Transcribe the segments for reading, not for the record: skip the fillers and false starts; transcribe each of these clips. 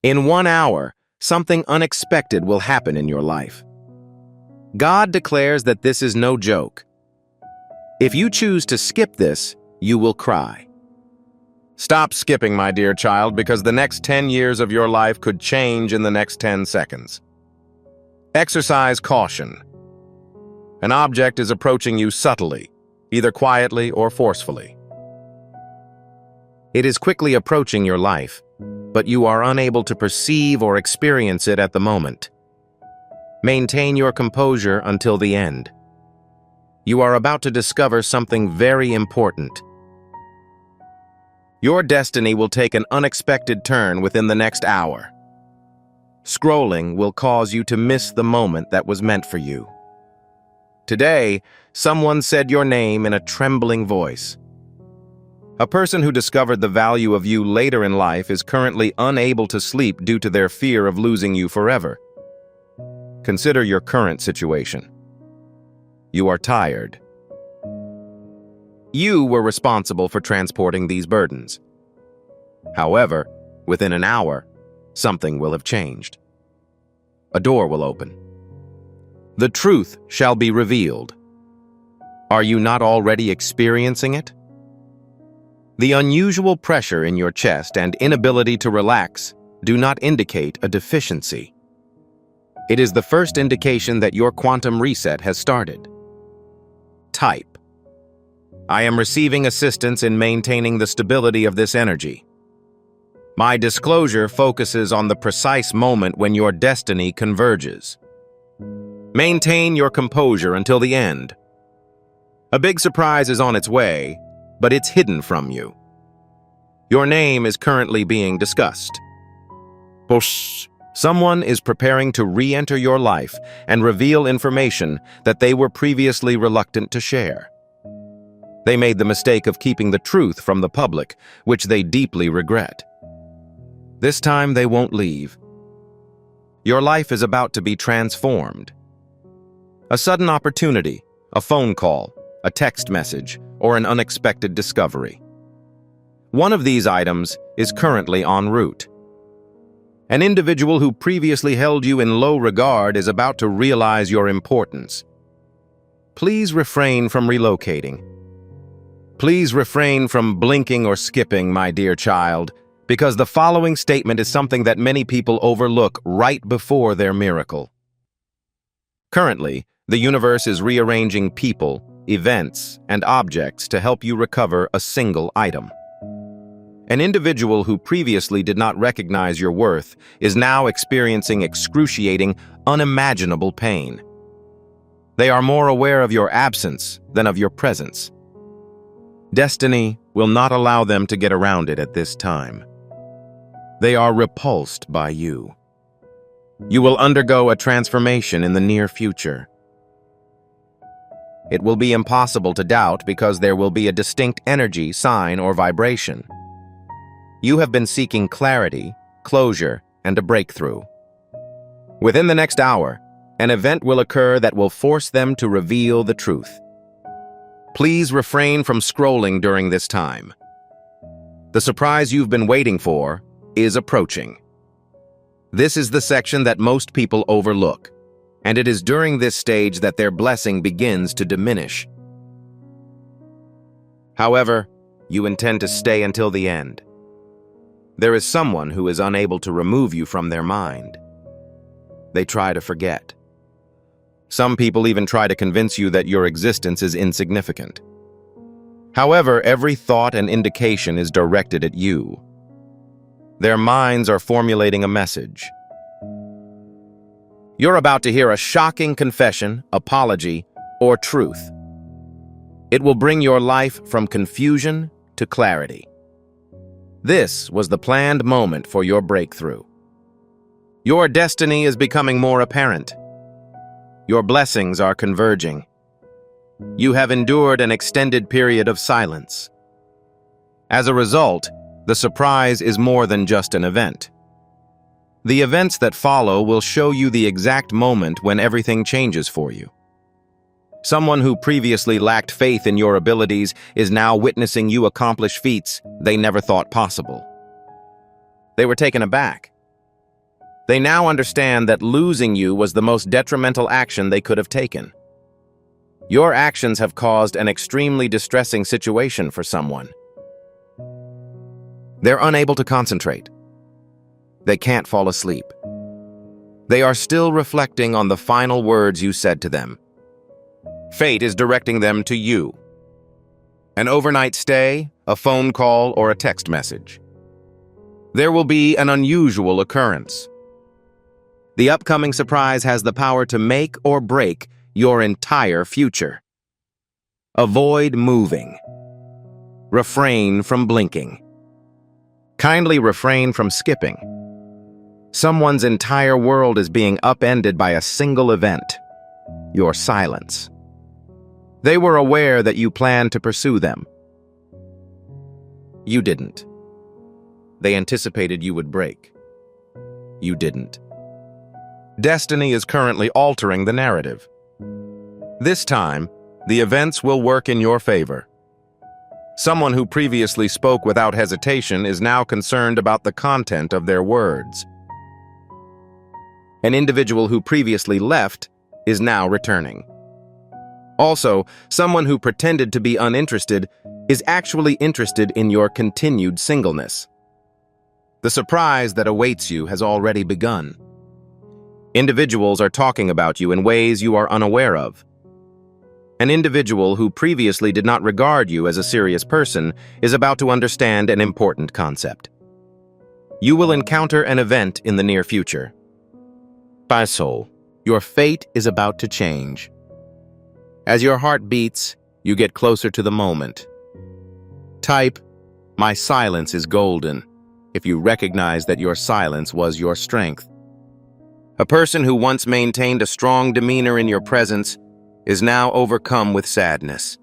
In 1 hour, something unexpected will happen in your life. God declares that this is no joke. If you choose to skip this, you will cry. Stop skipping, my dear child, because the next 10 years of your life could change in the next 10 seconds. Exercise caution. An object is approaching you subtly, either quietly or forcefully. It is quickly approaching your life, but you are unable to perceive or experience it at the moment. Maintain your composure until the end. You are about to discover something very important. Your destiny will take an unexpected turn within the next hour. Scrolling will cause you to miss the moment that was meant for you. Today, someone said your name in a trembling voice. A person who discovered the value of you later in life is currently unable to sleep due to their fear of losing you forever. Consider your current situation. You are tired. You were responsible for transporting these burdens. However, within an hour, something will have changed. A door will open. The truth shall be revealed. Are you not already experiencing it? The unusual pressure in your chest and inability to relax do not indicate a deficiency. It is the first indication that your quantum reset has started. Type. I am receiving assistance in maintaining the stability of this energy. My disclosure focuses on the precise moment when your destiny converges. Maintain your composure until the end. A big surprise is on its way, but it's hidden from you. Your name is currently being discussed. Someone is preparing to re-enter your life and reveal information that they were previously reluctant to share. They made the mistake of keeping the truth from the public, which they deeply regret. This time they won't leave. Your life is about to be transformed. A sudden opportunity, a phone call, a text message, or an unexpected discovery. One of these items is currently en route. An individual who previously held you in low regard is about to realize your importance. Please refrain from relocating. Please refrain from blinking or skipping, my dear child, because the following statement is something that many people overlook right before their miracle. Currently, the universe is rearranging people, events, and objects to help you recover a single item. An individual who previously did not recognize your worth is now experiencing excruciating, unimaginable pain. They are more aware of your absence than of your presence. Destiny will not allow them to get around it at this time. They are repulsed by you. You will undergo a transformation in the near future. It will be impossible to doubt because there will be a distinct energy, sign, or vibration. You have been seeking clarity, closure, and a breakthrough. Within the next hour, an event will occur that will force them to reveal the truth. Please refrain from scrolling during this time. The surprise you've been waiting for is approaching. This is the section that most people overlook, and it is during this stage that their blessing begins to diminish. However, you intend to stay until the end. There is someone who is unable to remove you from their mind. They try to forget. Some people even try to convince you that your existence is insignificant. However, every thought and indication is directed at you. Their minds are formulating a message. You're about to hear a shocking confession, apology, or truth. It will bring your life from confusion to clarity. This was the planned moment for your breakthrough. Your destiny is becoming more apparent. Your blessings are converging. You have endured an extended period of silence. As a result, the surprise is more than just an event. The events that follow will show you the exact moment when everything changes for you. Someone who previously lacked faith in your abilities is now witnessing you accomplish feats they never thought possible. They were taken aback. They now understand that losing you was the most detrimental action they could have taken. Your actions have caused an extremely distressing situation for someone. They're unable to concentrate. They can't fall asleep. They are still reflecting on the final words you said to them. Fate is directing them to you. An overnight stay, a phone call, or a text message. There will be an unusual occurrence. The upcoming surprise has the power to make or break your entire future. Avoid moving. Refrain from blinking. Kindly refrain from skipping. Someone's entire world is being upended by a single event: your silence. They were aware that you planned to pursue them. You didn't. They anticipated you would break. You didn't. Destiny is currently altering the narrative. This time, the events will work in your favor. Someone who previously spoke without hesitation is now concerned about the content of their words. An individual who previously left is now returning. Also, someone who pretended to be uninterested is actually interested in your continued singleness. The surprise that awaits you has already begun. Individuals are talking about you in ways you are unaware of. An individual who previously did not regard you as a serious person is about to understand an important concept. You will encounter an event in the near future. By soul, your fate is about to change. As your heart beats, you get closer to the moment. Type, "My silence is golden," if you recognize that your silence was your strength. A person who once maintained a strong demeanor in your presence is now overcome with sadness.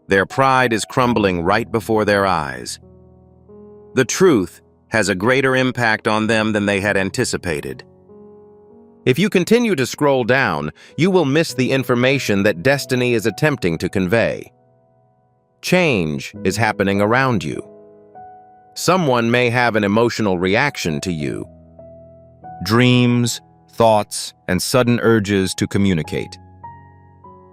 Their pride is crumbling right before their eyes. The truth has a greater impact on them than they had anticipated. If you continue to scroll down, you will miss the information that destiny is attempting to convey. Change is happening around you. Someone may have an emotional reaction to you. Dreams, thoughts, and sudden urges to communicate.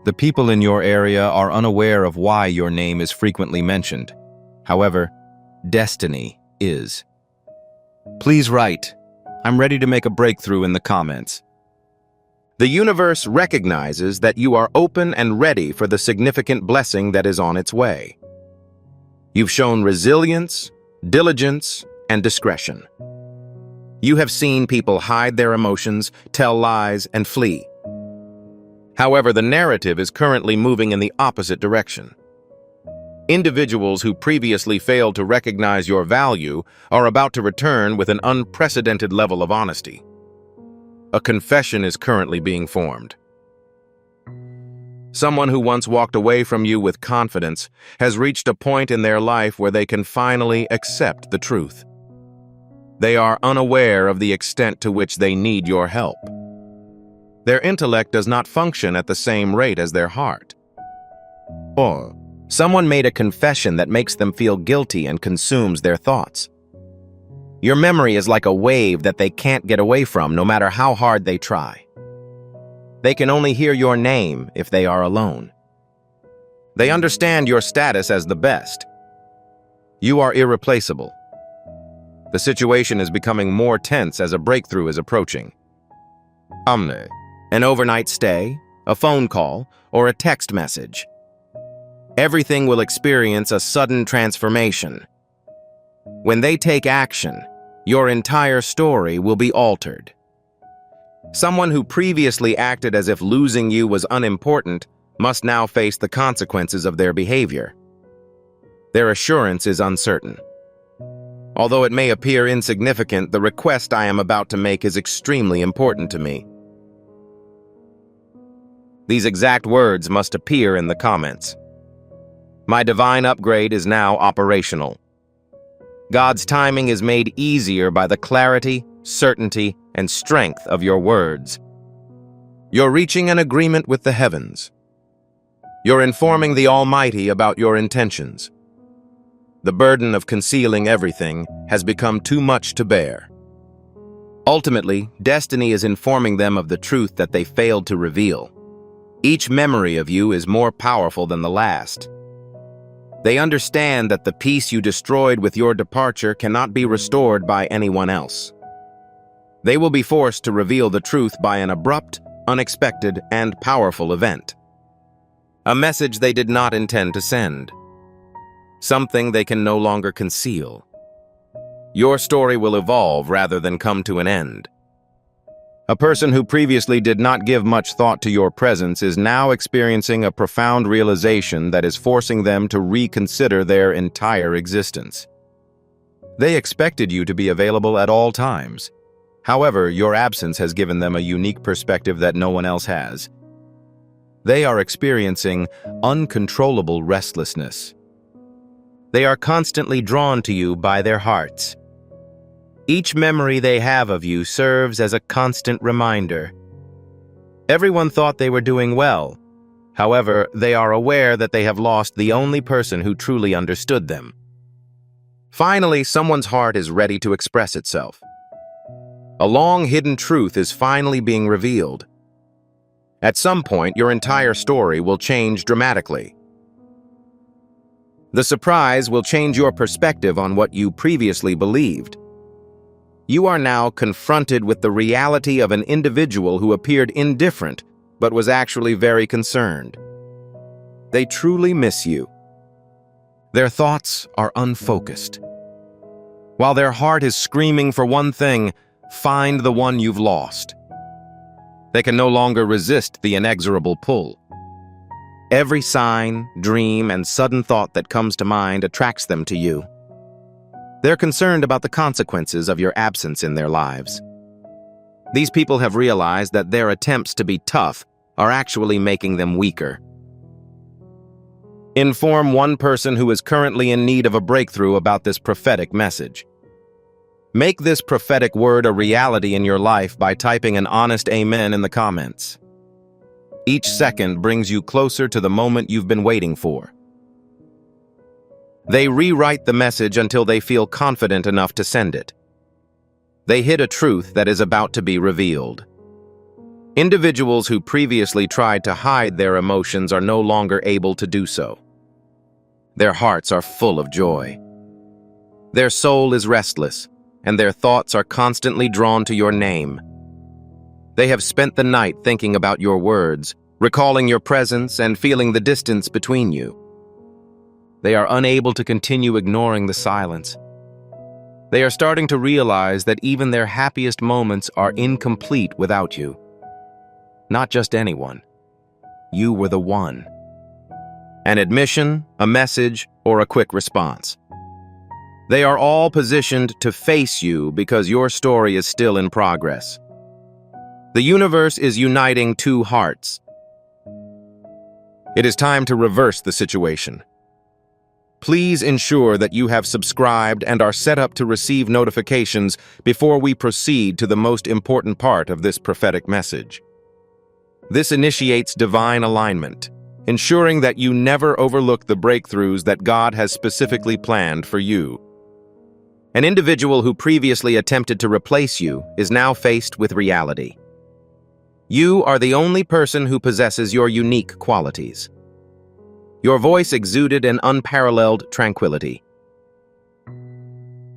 The people in your area are unaware of why your name is frequently mentioned. However, destiny is. Please write, "I'm ready to make a breakthrough" in the comments. The universe recognizes that you are open and ready for the significant blessing that is on its way. You've shown resilience, diligence, and discretion. You have seen people hide their emotions, tell lies, and flee. However, the narrative is currently moving in the opposite direction. Individuals who previously failed to recognize your value are about to return with an unprecedented level of honesty. A confession is currently being formed. Someone who once walked away from you with confidence has reached a point in their life where they can finally accept the truth. They are unaware of the extent to which they need your help. Their intellect does not function at the same rate as their heart. Or, someone made a confession that makes them feel guilty and consumes their thoughts. Your memory is like a wave that they can't get away from no matter how hard they try. They can only hear your name if they are alone. They understand your status as the best. You are irreplaceable. The situation is becoming more tense as a breakthrough is approaching. An overnight stay, a phone call, or a text message. Everything will experience a sudden transformation. When they take action, your entire story will be altered. Someone who previously acted as if losing you was unimportant must now face the consequences of their behavior. Their assurance is uncertain. Although it may appear insignificant, the request I am about to make is extremely important to me. These exact words must appear in the comments. My divine upgrade is now operational. God's timing is made easier by the clarity, certainty, and strength of your words. You're reaching an agreement with the heavens. You're informing the Almighty about your intentions. The burden of concealing everything has become too much to bear. Ultimately, destiny is informing them of the truth that they failed to reveal. Each memory of you is more powerful than the last. They understand that the peace you destroyed with your departure cannot be restored by anyone else. They will be forced to reveal the truth by an abrupt, unexpected, and powerful event. A message they did not intend to send. Something they can no longer conceal. Your story will evolve rather than come to an end. A person who previously did not give much thought to your presence is now experiencing a profound realization that is forcing them to reconsider their entire existence. They expected you to be available at all times. However, your absence has given them a unique perspective that no one else has. They are experiencing uncontrollable restlessness. They are constantly drawn to you by their hearts. Each memory they have of you serves as a constant reminder. Everyone thought they were doing well. However, they are aware that they have lost the only person who truly understood them. Finally, someone's heart is ready to express itself. A long-hidden truth is finally being revealed. At some point, your entire story will change dramatically. The surprise will change your perspective on what you previously believed. You are now confronted with the reality of an individual who appeared indifferent, but was actually very concerned. They truly miss you. Their thoughts are unfocused. While their heart is screaming for one thing, find the one you've lost. They can no longer resist the inexorable pull. Every sign, dream, and sudden thought that comes to mind attracts them to you. They're concerned about the consequences of your absence in their lives. These people have realized that their attempts to be tough are actually making them weaker. Inform one person who is currently in need of a breakthrough about this prophetic message. Make this prophetic word a reality in your life by typing an honest amen in the comments. Each second brings you closer to the moment you've been waiting for. They rewrite the message until they feel confident enough to send it. They hit a truth that is about to be revealed. Individuals who previously tried to hide their emotions are no longer able to do so. Their hearts are full of joy. Their soul is restless, and their thoughts are constantly drawn to your name. They have spent the night thinking about your words, recalling your presence and feeling the distance between you. They are unable to continue ignoring the silence. They are starting to realize that even their happiest moments are incomplete without you. Not just anyone. You were the one. An admission, a message, or a quick response. They are all positioned to face you because your story is still in progress. The universe is uniting two hearts. It is time to reverse the situation. Please ensure that you have subscribed and are set up to receive notifications before we proceed to the most important part of this prophetic message. This initiates divine alignment, ensuring that you never overlook the breakthroughs that God has specifically planned for you. An individual who previously attempted to replace you is now faced with reality. You are the only person who possesses your unique qualities. Your voice exuded an unparalleled tranquility.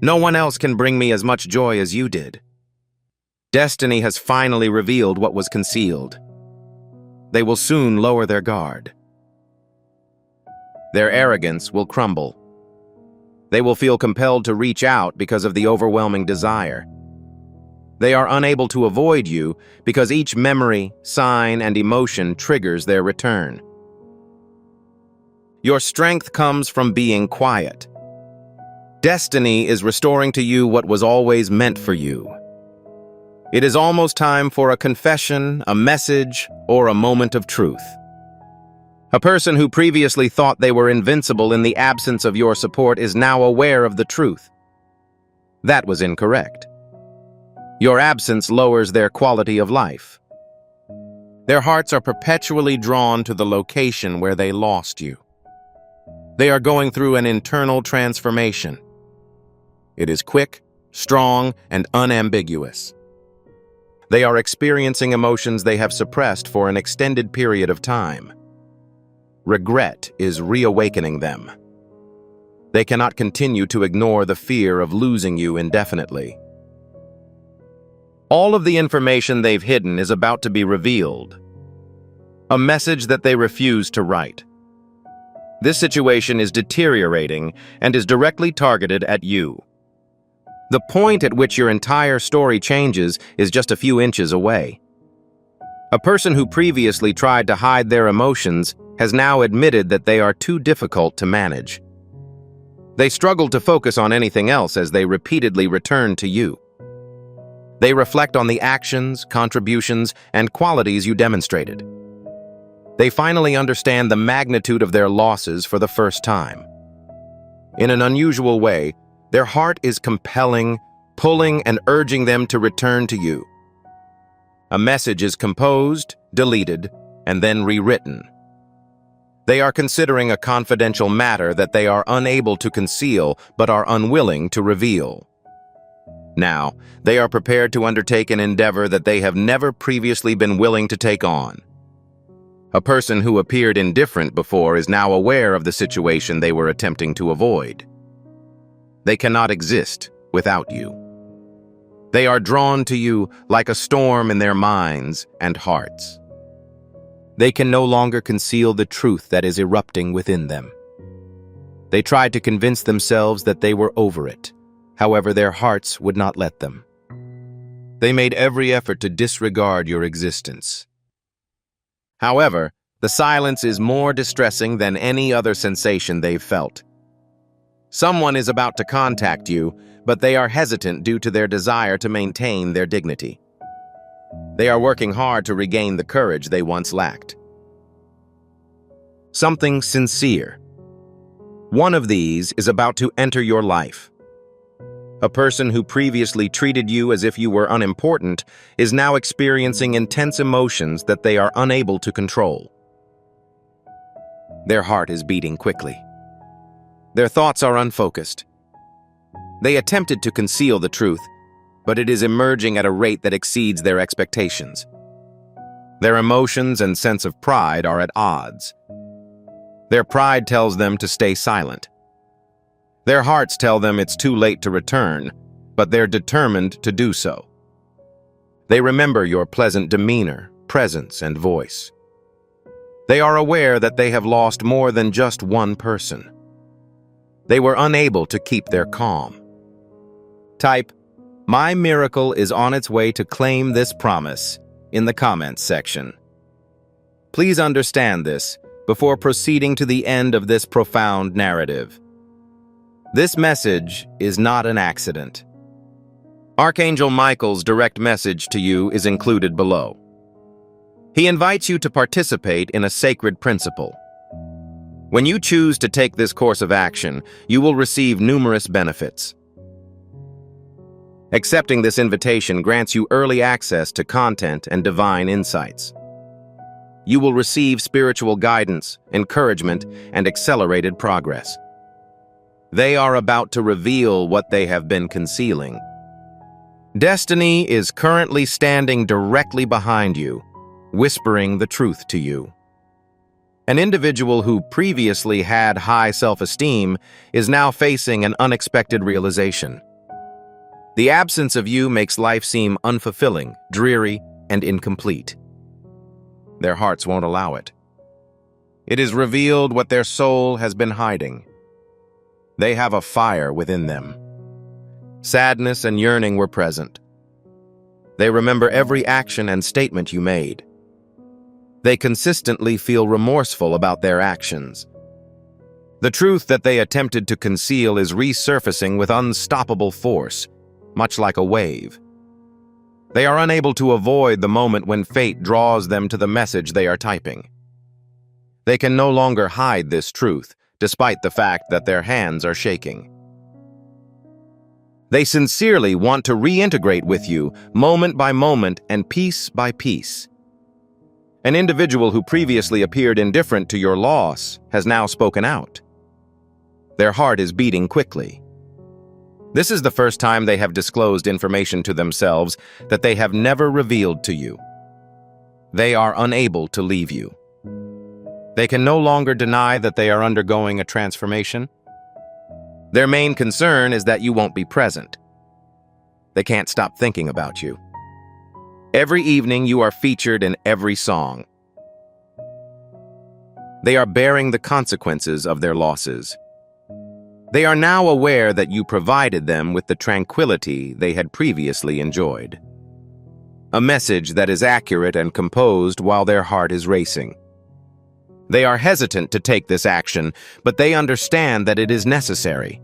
No one else can bring me as much joy as you did. Destiny has finally revealed what was concealed. They will soon lower their guard. Their arrogance will crumble. They will feel compelled to reach out because of the overwhelming desire. They are unable to avoid you because each memory, sign, and emotion triggers their return. Your strength comes from being quiet. Destiny is restoring to you what was always meant for you. It is almost time for a confession, a message, or a moment of truth. A person who previously thought they were invincible in the absence of your support is now aware of the truth. That was incorrect. Your absence lowers their quality of life. Their hearts are perpetually drawn to the location where they lost you. They are going through an internal transformation. It is quick, strong, and unambiguous. They are experiencing emotions they have suppressed for an extended period of time. Regret is reawakening them. They cannot continue to ignore the fear of losing you indefinitely. All of the information they've hidden is about to be revealed. A message that they refuse to write. This situation is deteriorating and is directly targeted at you. The point at which your entire story changes is just a few inches away. A person who previously tried to hide their emotions has now admitted that they are too difficult to manage. They struggle to focus on anything else as they repeatedly return to you. They reflect on the actions, contributions, and qualities you demonstrated. They finally understand the magnitude of their losses for the first time. In an unusual way, their heart is compelling, pulling, and urging them to return to you. A message is composed, deleted, and then rewritten. They are considering a confidential matter that they are unable to conceal but are unwilling to reveal. Now, they are prepared to undertake an endeavor that they have never previously been willing to take on. A person who appeared indifferent before is now aware of the situation they were attempting to avoid. They cannot exist without you. They are drawn to you like a storm in their minds and hearts. They can no longer conceal the truth that is erupting within them. They tried to convince themselves that they were over it. However, their hearts would not let them. They made every effort to disregard your existence. However, the silence is more distressing than any other sensation they've felt. Someone is about to contact you, but they are hesitant due to their desire to maintain their dignity. They are working hard to regain the courage they once lacked. Something sincere. One of these is about to enter your life. A person who previously treated you as if you were unimportant is now experiencing intense emotions that they are unable to control. Their heart is beating quickly. Their thoughts are unfocused. They attempted to conceal the truth, but it is emerging at a rate that exceeds their expectations. Their emotions and sense of pride are at odds. Their pride tells them to stay silent. Their hearts tell them it's too late to return, but they're determined to do so. They remember your pleasant demeanor, presence, and voice. They are aware that they have lost more than just one person. They were unable to keep their calm. Type, "My miracle is on its way to claim this promise," in the comments section. Please understand this before proceeding to the end of this profound narrative. This message is not an accident. Archangel Michael's direct message to you is included below. He invites you to participate in a sacred principle. When you choose to take this course of action, you will receive numerous benefits. Accepting this invitation grants you early access to content and divine insights. You will receive spiritual guidance, encouragement, and accelerated progress. They are about to reveal what they have been concealing. Destiny is currently standing directly behind you, whispering the truth to you. An individual who previously had high self-esteem is now facing an unexpected realization. The absence of you makes life seem unfulfilling, dreary, and incomplete. Their hearts won't allow it. It is revealed what their soul has been hiding. They have a fire within them. Sadness and yearning were present. They remember every action and statement you made. They consistently feel remorseful about their actions. The truth that they attempted to conceal is resurfacing with unstoppable force, much like a wave. They are unable to avoid the moment when fate draws them to the message they are typing. They can no longer hide this truth, despite the fact that their hands are shaking. They sincerely want to reintegrate with you, moment by moment and piece by piece. An individual who previously appeared indifferent to your loss has now spoken out. Their heart is beating quickly. This is the first time they have disclosed information to themselves that they have never revealed to you. They are unable to leave you. They can no longer deny that they are undergoing a transformation. Their main concern is that you won't be present. They can't stop thinking about you. Every evening you are featured in every song. They are bearing the consequences of their losses. They are now aware that you provided them with the tranquility they had previously enjoyed. A message that is accurate and composed while their heart is racing. They are hesitant to take this action, but they understand that it is necessary.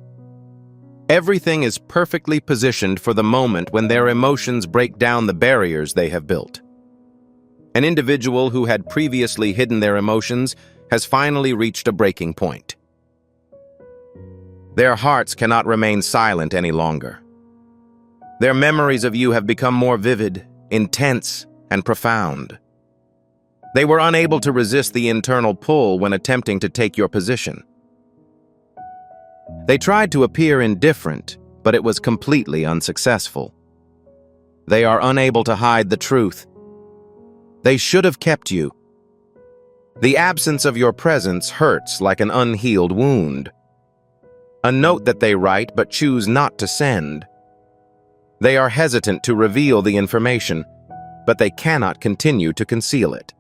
Everything is perfectly positioned for the moment when their emotions break down the barriers they have built. An individual who had previously hidden their emotions has finally reached a breaking point. Their hearts cannot remain silent any longer. Their memories of you have become more vivid, intense, and profound. They were unable to resist the internal pull when attempting to take your position. They tried to appear indifferent, but it was completely unsuccessful. They are unable to hide the truth. They should have kept you. The absence of your presence hurts like an unhealed wound. A note that they write but choose not to send. They are hesitant to reveal the information, but they cannot continue to conceal it.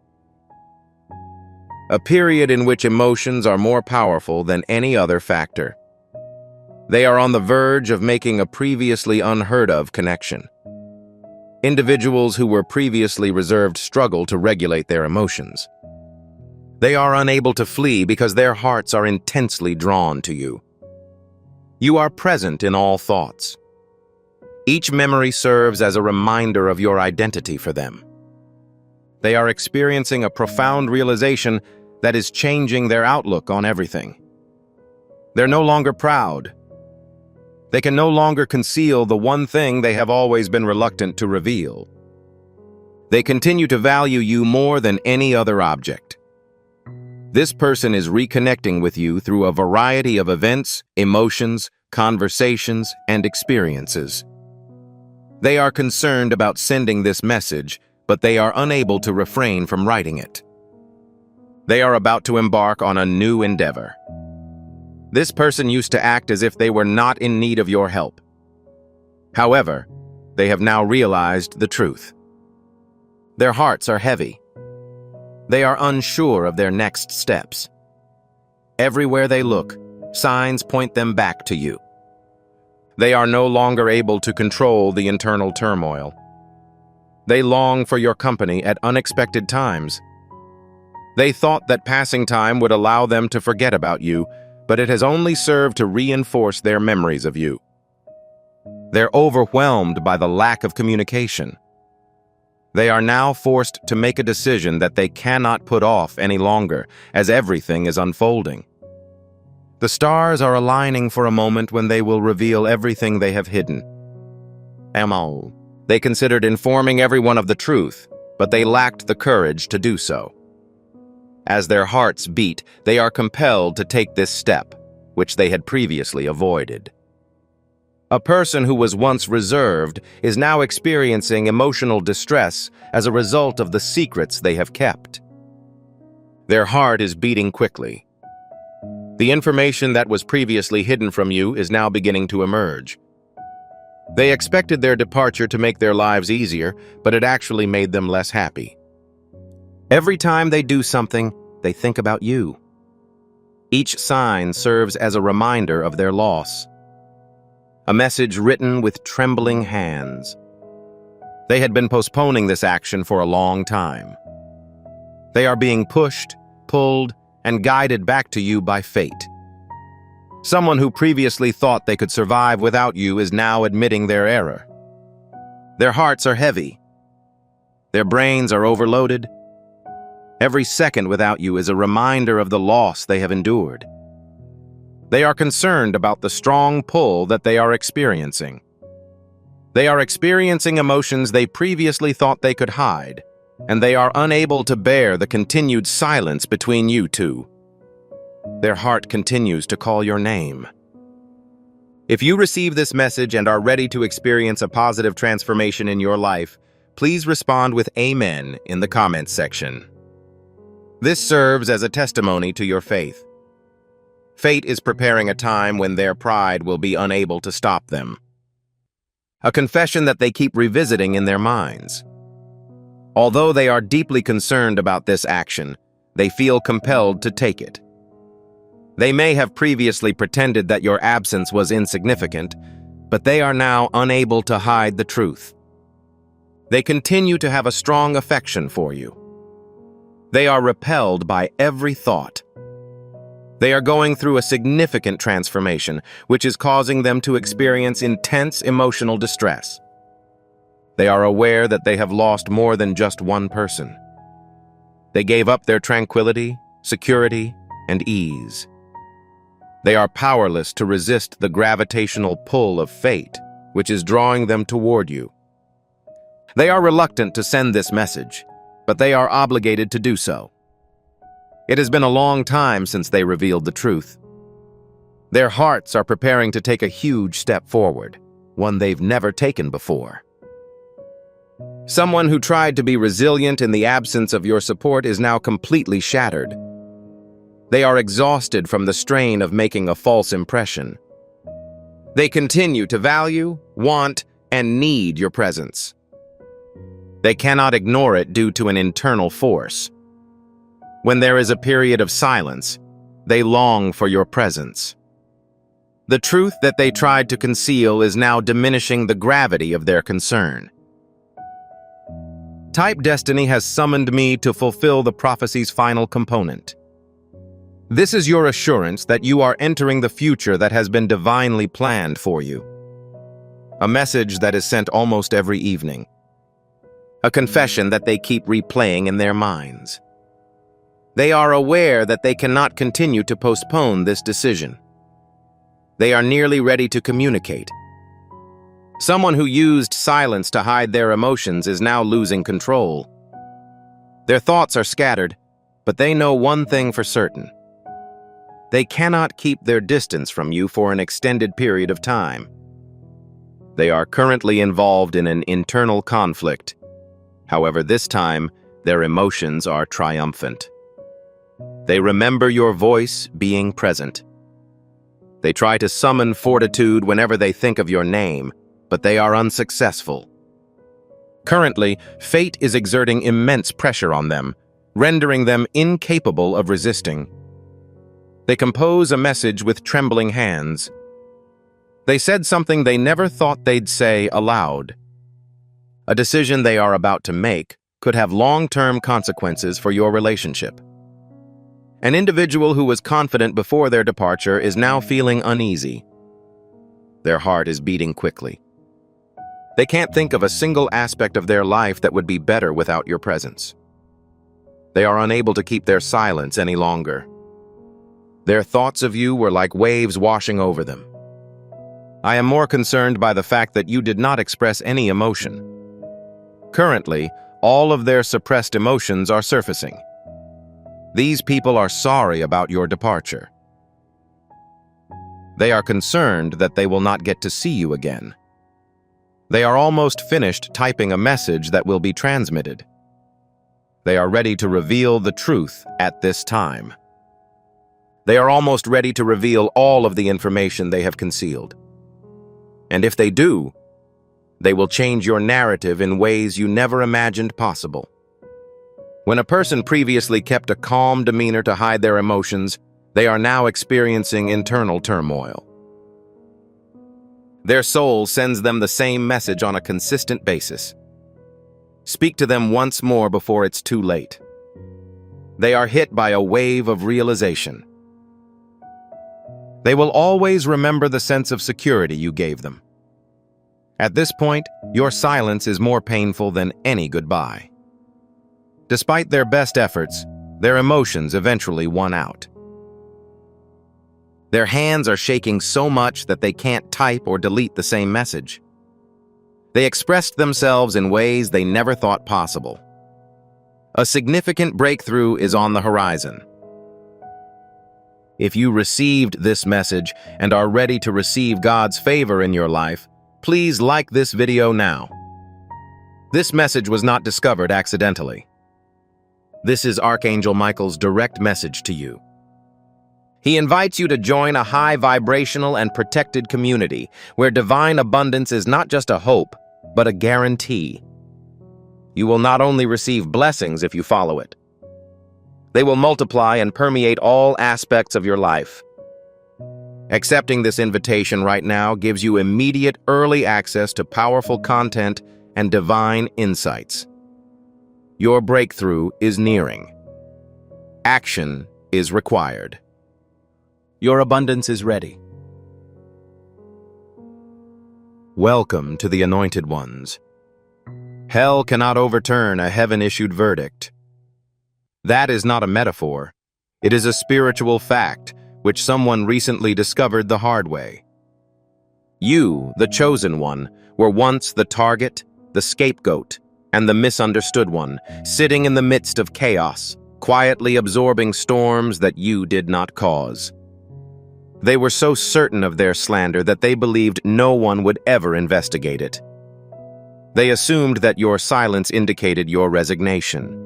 A period in which emotions are more powerful than any other factor. They are on the verge of making a previously unheard-of connection. Individuals who were previously reserved struggle to regulate their emotions. They are unable to flee because their hearts are intensely drawn to you. You are present in all thoughts. Each memory serves as a reminder of your identity for them. They are experiencing a profound realization that is changing their outlook on everything. They're no longer proud. They can no longer conceal the one thing they have always been reluctant to reveal. They continue to value you more than any other object. This person is reconnecting with you through a variety of events, emotions, conversations, and experiences. They are concerned about sending this message, but they are unable to refrain from writing it. They are about to embark on a new endeavor. This person used to act as if they were not in need of your help. However, they have now realized the truth. Their hearts are heavy. They are unsure of their next steps. Everywhere they look, signs point them back to you. They are no longer able to control the internal turmoil. They long for your company at unexpected times. They thought that passing time would allow them to forget about you, but it has only served to reinforce their memories of you. They're overwhelmed by the lack of communication. They are now forced to make a decision that they cannot put off any longer, as everything is unfolding. The stars are aligning for a moment when they will reveal everything they have hidden. They considered informing everyone of the truth, but they lacked the courage to do so. As their hearts beat, they are compelled to take this step, which they had previously avoided. A person who was once reserved is now experiencing emotional distress as a result of the secrets they have kept. Their heart is beating quickly. The information that was previously hidden from you is now beginning to emerge. They expected their departure to make their lives easier, but it actually made them less happy. Every time they do something, they think about you. Each sign serves as a reminder of their loss. A message written with trembling hands. They had been postponing this action for a long time. They are being pushed, pulled, and guided back to you by fate. Someone who previously thought they could survive without you is now admitting their error. Their hearts are heavy. Their brains are overloaded. Every second without you is a reminder of the loss they have endured. They are concerned about the strong pull that they are experiencing. They are experiencing emotions they previously thought they could hide, and they are unable to bear the continued silence between you two. Their heart continues to call your name. If you receive this message and are ready to experience a positive transformation in your life, please respond with Amen in the comments section. This serves as a testimony to your faith. Fate is preparing a time when their pride will be unable to stop them. A confession that they keep revisiting in their minds. Although they are deeply concerned about this action, they feel compelled to take it. They may have previously pretended that your absence was insignificant, but they are now unable to hide the truth. They continue to have a strong affection for you. They are repelled by every thought. They are going through a significant transformation, which is causing them to experience intense emotional distress. They are aware that they have lost more than just one person. They gave up their tranquility, security, and ease. They are powerless to resist the gravitational pull of fate, which is drawing them toward you. They are reluctant to send this message, but they are obligated to do so. It has been a long time since they revealed the truth. Their hearts are preparing to take a huge step forward, one they've never taken before. Someone who tried to be resilient in the absence of your support is now completely shattered. They are exhausted from the strain of making a false impression. They continue to value, want, and need your presence. They cannot ignore it due to an internal force. When there is a period of silence, they long for your presence. The truth that they tried to conceal is now diminishing the gravity of their concern. Type Destiny has summoned me to fulfill the prophecy's final component. This is your assurance that you are entering the future that has been divinely planned for you. A message that is sent almost every evening. A confession that they keep replaying in their minds. They are aware that they cannot continue to postpone this decision. They are nearly ready to communicate. Someone who used silence to hide their emotions is now losing control. Their thoughts are scattered, but they know one thing for certain. They cannot keep their distance from you for an extended period of time. They are currently involved in an internal conflict. However, this time, their emotions are triumphant. They remember your voice being present. They try to summon fortitude whenever they think of your name, but they are unsuccessful. Currently, fate is exerting immense pressure on them, rendering them incapable of resisting. They compose a message with trembling hands. They said something they never thought they'd say aloud. A decision they are about to make could have long-term consequences for your relationship. An individual who was confident before their departure is now feeling uneasy. Their heart is beating quickly. They can't think of a single aspect of their life that would be better without your presence. They are unable to keep their silence any longer. Their thoughts of you were like waves washing over them. I am more concerned by the fact that you did not express any emotion. Currently, all of their suppressed emotions are surfacing. These people are sorry about your departure. They are concerned that they will not get to see you again. They are almost finished typing a message that will be transmitted. They are ready to reveal the truth at this time. They are almost ready to reveal all of the information they have concealed. And if they do, they will change your narrative in ways you never imagined possible. When a person previously kept a calm demeanor to hide their emotions, they are now experiencing internal turmoil. Their soul sends them the same message on a consistent basis. Speak to them once more before it's too late. They are hit by a wave of realization. They will always remember the sense of security you gave them. At this point, your silence is more painful than any goodbye. Despite their best efforts, their emotions eventually won out. Their hands are shaking so much that they can't type or delete the same message. They expressed themselves in ways they never thought possible. A significant breakthrough is on the horizon. If you received this message and are ready to receive God's favor in your life, please like this video now. This message was not discovered accidentally. This is Archangel Michael's direct message to you. He invites you to join a high vibrational and protected community where divine abundance is not just a hope, but a guarantee. You will not only receive blessings if you follow it. They will multiply and permeate all aspects of your life. Accepting this invitation right now gives you immediate early access to powerful content and divine insights. Your breakthrough is nearing. Action is required. Your abundance is ready. Welcome to the Anointed Ones. Hell cannot overturn a heaven-issued verdict. That is not a metaphor. It is a spiritual fact which someone recently discovered the hard way. You, the chosen one, were once the target, the scapegoat, and the misunderstood one, sitting in the midst of chaos, quietly absorbing storms that you did not cause. They were so certain of their slander that they believed no one would ever investigate it. They assumed that your silence indicated your resignation.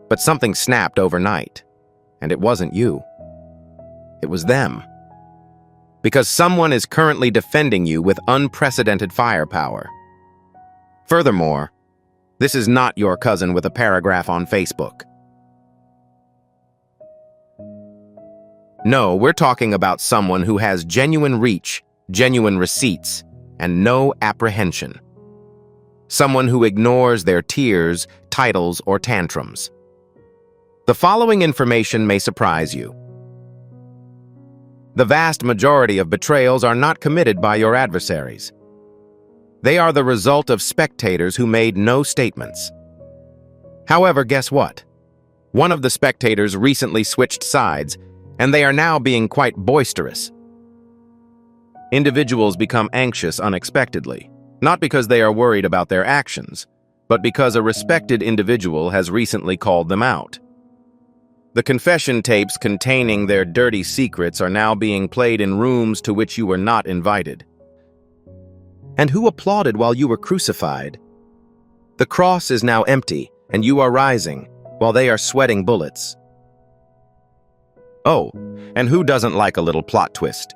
But something snapped overnight, and it wasn't you. It was them. Because someone is currently defending you with unprecedented firepower. Furthermore, this is not your cousin with a paragraph on Facebook. No, we're talking about someone who has genuine reach, genuine receipts, and no apprehension. Someone who ignores their tears, titles, or tantrums. The following information may surprise you. The vast majority of betrayals are not committed by your adversaries. They are the result of spectators who made no statements. However, guess what? One of the spectators recently switched sides, and they are now being quite boisterous. Individuals become anxious unexpectedly, not because they are worried about their actions, but because a respected individual has recently called them out. The confession tapes containing their dirty secrets are now being played in rooms to which you were not invited. And who applauded while you were crucified? The cross is now empty, and you are rising, while they are sweating bullets. Oh, and who doesn't like a little plot twist?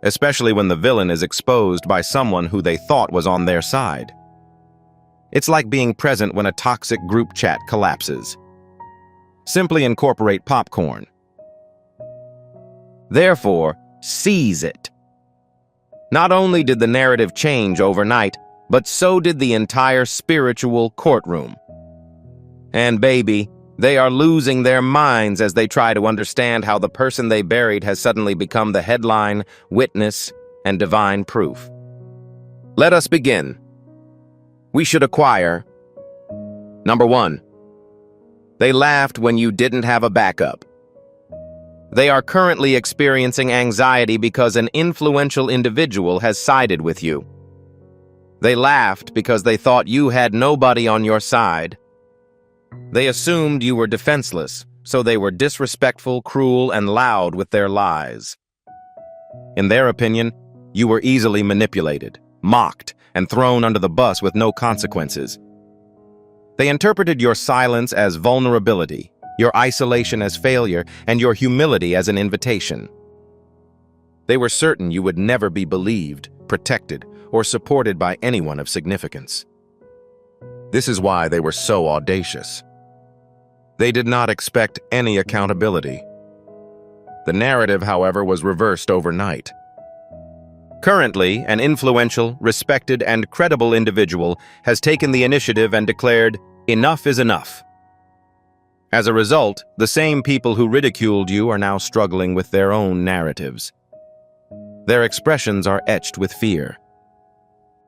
Especially when the villain is exposed by someone who they thought was on their side. It's like being present when a toxic group chat collapses. Simply incorporate popcorn. Therefore, seize it. Not only did the narrative change overnight, but so did the entire spiritual courtroom. And baby, they are losing their minds as they try to understand how the person they buried has suddenly become the headline, witness, and divine proof. Let us begin. We should acquire. Number 1. They laughed when you didn't have a backup. They are currently experiencing anxiety because an influential individual has sided with you. They laughed because they thought you had nobody on your side. They assumed you were defenseless, so they were disrespectful, cruel, and loud with their lies. In their opinion, you were easily manipulated, mocked, and thrown under the bus with no consequences. They interpreted your silence as vulnerability, your isolation as failure, and your humility as an invitation. They were certain you would never be believed, protected, or supported by anyone of significance. This is why they were so audacious. They did not expect any accountability. The narrative, however, was reversed overnight. Currently, an influential, respected, and credible individual has taken the initiative and declared, "Enough is enough." As a result, the same people who ridiculed you are now struggling with their own narratives. Their expressions are etched with fear.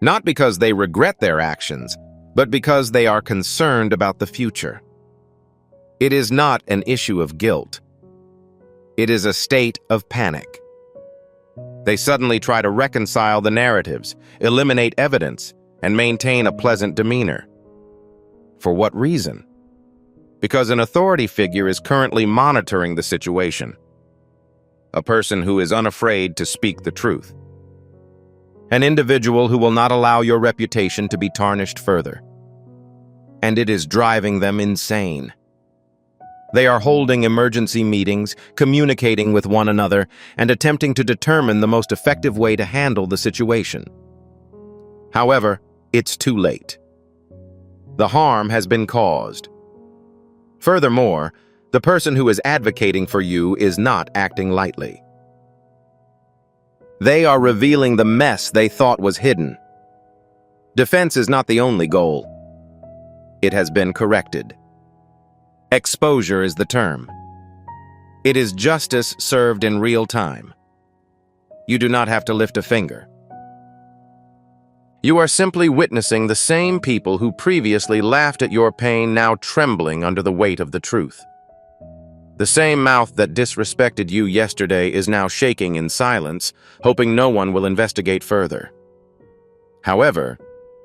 Not because they regret their actions, but because they are concerned about the future. It is not an issue of guilt. It is a state of panic. They suddenly try to reconcile the narratives, eliminate evidence, and maintain a pleasant demeanor. For what reason? Because an authority figure is currently monitoring the situation. a person who is unafraid to speak the truth. An individual who will not allow your reputation to be tarnished further. And it is driving them insane. They are holding emergency meetings, communicating with one another, and attempting to determine the most effective way to handle the situation. However, it's too late. The harm has been caused. Furthermore, the person who is advocating for you is not acting lightly. They are revealing the mess they thought was hidden. Defense is not the only goal. It has been corrected. Exposure is the term. It is justice served in real time. You do not have to lift a finger. You are simply witnessing the same people who previously laughed at your pain now trembling under the weight of the truth. The same mouth that disrespected you yesterday is now shaking in silence, hoping no one will investigate further. However,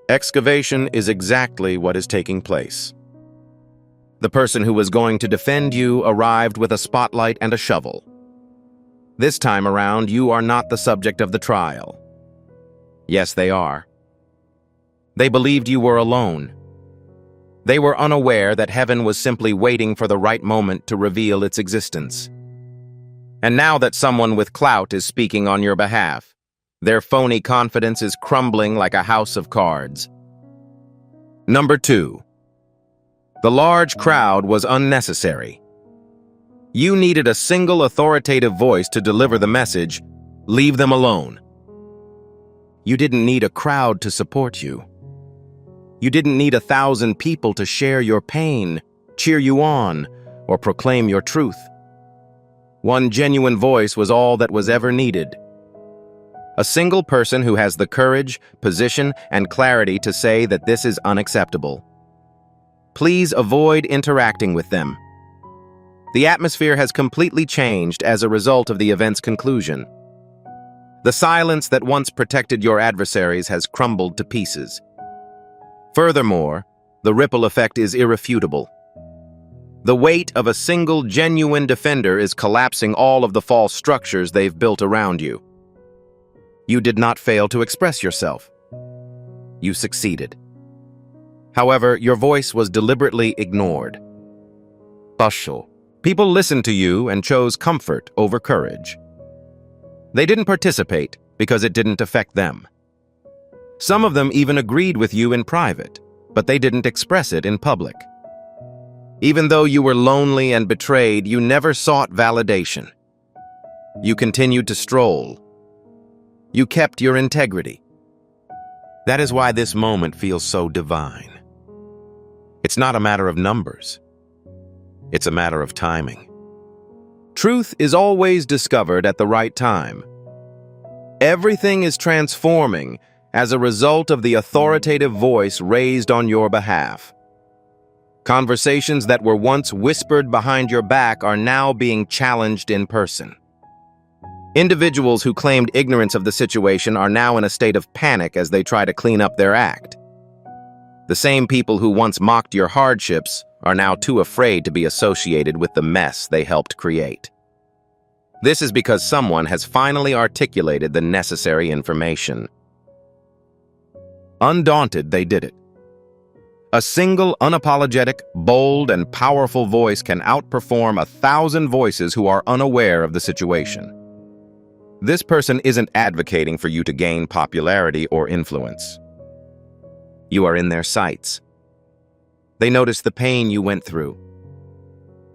excavation is exactly what is taking place. The person who was going to defend you arrived with a spotlight and a shovel. This time around, you are not the subject of the trial. Yes, they are. They believed you were alone. They were unaware that heaven was simply waiting for the right moment to reveal its existence. And now that someone with clout is speaking on your behalf, their phony confidence is crumbling like a house of cards. Number 2. The large crowd was unnecessary. You needed a single authoritative voice to deliver the message, leave them alone. You didn't need a crowd to support you. You didn't need 1,000 people to share your pain, cheer you on, or proclaim your truth. One genuine voice was all that was ever needed. A single person who has the courage, position, and clarity to say that this is unacceptable. Please avoid interacting with them. The atmosphere has completely changed as a result of the event's conclusion. The silence that once protected your adversaries has crumbled to pieces. Furthermore, the ripple effect is irrefutable. The weight of a single genuine defender is collapsing all of the false structures they've built around you. You did not fail to express yourself. You succeeded. However, your voice was deliberately ignored. Basho. People listened to you and chose comfort over courage. They didn't participate because it didn't affect them. Some of them even agreed with you in private, but they didn't express it in public. Even though you were lonely and betrayed, you never sought validation. You continued to stroll. You kept your integrity. That is why this moment feels so divine. It's not a matter of numbers. It's a matter of timing. Truth is always discovered at the right time. Everything is transforming as a result of the authoritative voice raised on your behalf. Conversations that were once whispered behind your back are now being challenged in person. Individuals who claimed ignorance of the situation are now in a state of panic as they try to clean up their act. The same people who once mocked your hardships are now too afraid to be associated with the mess they helped create. This is because someone has finally articulated the necessary information. Undaunted, they did it. A single, unapologetic, bold, and powerful voice can outperform 1,000 voices who are unaware of the situation. This person isn't advocating for you to gain popularity or influence. You are in their sights. They notice the pain you went through.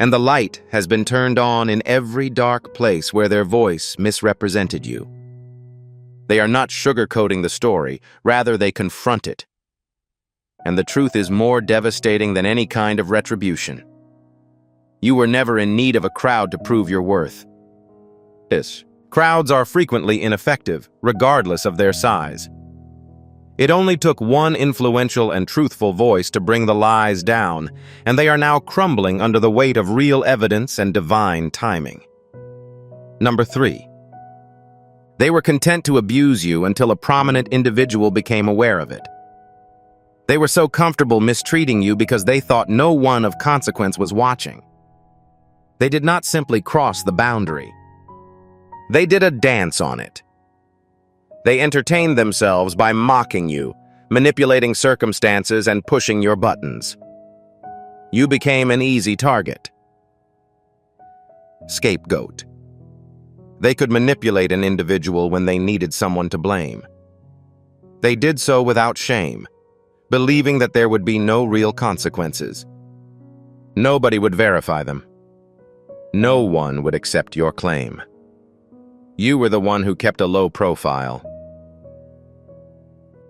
And the light has been turned on in every dark place where their voice misrepresented you. They are not sugarcoating the story, rather they confront it. And the truth is more devastating than any kind of retribution. You were never in need of a crowd to prove your worth. Crowds are frequently ineffective, regardless of their size. It only took one influential and truthful voice to bring the lies down, and they are now crumbling under the weight of real evidence and divine timing. Number 3. They were content to abuse you until a prominent individual became aware of it. They were so comfortable mistreating you because they thought no one of consequence was watching. They did not simply cross the boundary. They did a dance on it. They entertained themselves by mocking you, manipulating circumstances, and pushing your buttons. You became an easy target. Scapegoat. They could manipulate an individual when they needed someone to blame. They did so without shame, believing that there would be no real consequences. Nobody would verify them. No one would accept your claim. You were the one who kept a low profile.